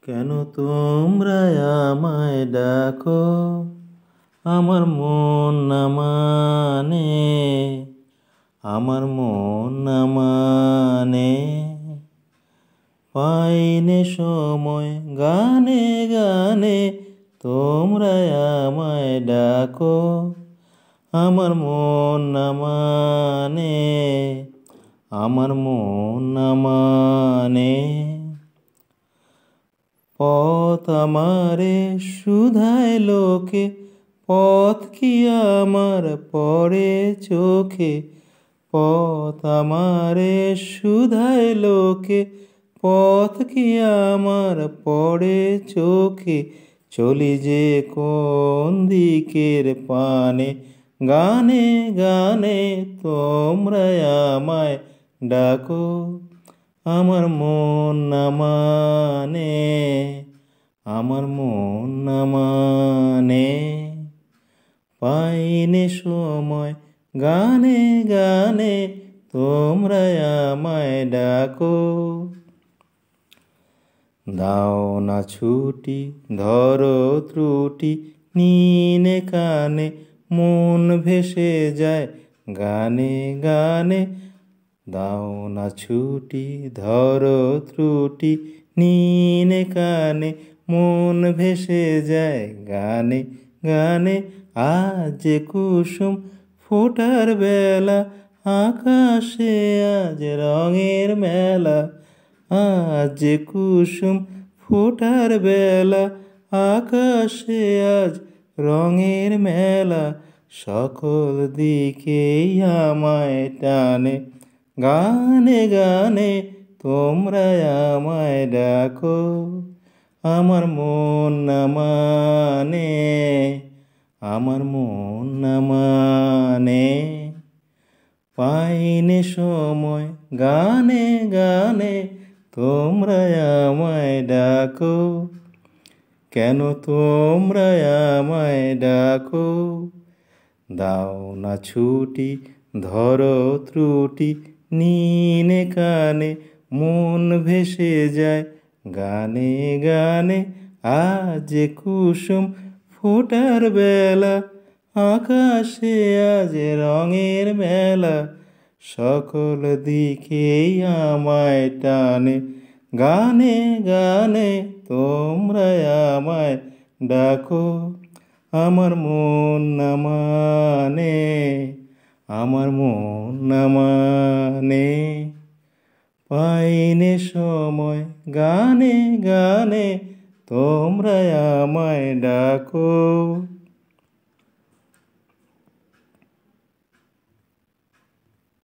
কেন তোমরা আমায় ডাকো, আমার মন না মানে, আমার মন না মানে। পাইনে সময় গানে গানে তোমরা আমায় ডাকো, আমার মন না মানে, আমার মন না মানে। পথ আমারে শুধায় লোকে, পথ কি আমার পড়ে চোখে। পথ আমারে শুধায় লোকে, পথ কি আমার পড়ে চোখে। চলি যে কোন দিকের পানে, গানে গানে তোমরা আমায় ডাকো, আমার মন না মানে, আমার মন না মানে। পাইনে সময় গানে গানে তোমরা আমায় ডাকো। দাও না ছুটি ধরো ত্রুটি, নিনে কানে মন ভেসে যায় গানে গানে। দাও না ছুটি ধরো ত্রুটি, নিনে কানে মন ভেসে যায় গানে গানে। আজ যে কুসুম ফোটার বেলা, আকাশে আজ রঙের মেলা। আজ যে কুসুম ফোটার বেলা, আকাশে আজ রঙের মেলা। সকল দিকেই আমায় টানে, গানে গানে তোমরা আমায় ডাকো, আমার মন না মানে, আমার মন না মানে। পাইনে সময় গানে গানে তোমরা আমায় ডাকো, কেন তোমরা আমায় ডাকো। দাও না ছুটি ধরো ত্রুটি, নিনে কানে মন ভেসে যায় গানে গানে। আজ যে কুসুম ফোটার বেলা, আকাশে আজ রঙের মেলা। সকল দিকেই আমায় টানে, গানে গানে তোমরা আমায় ডাকো, আমার মন না মানে, আমার মন না মানে। পাইনে সময় গানে গানে তোমরা আমায় ডাকো।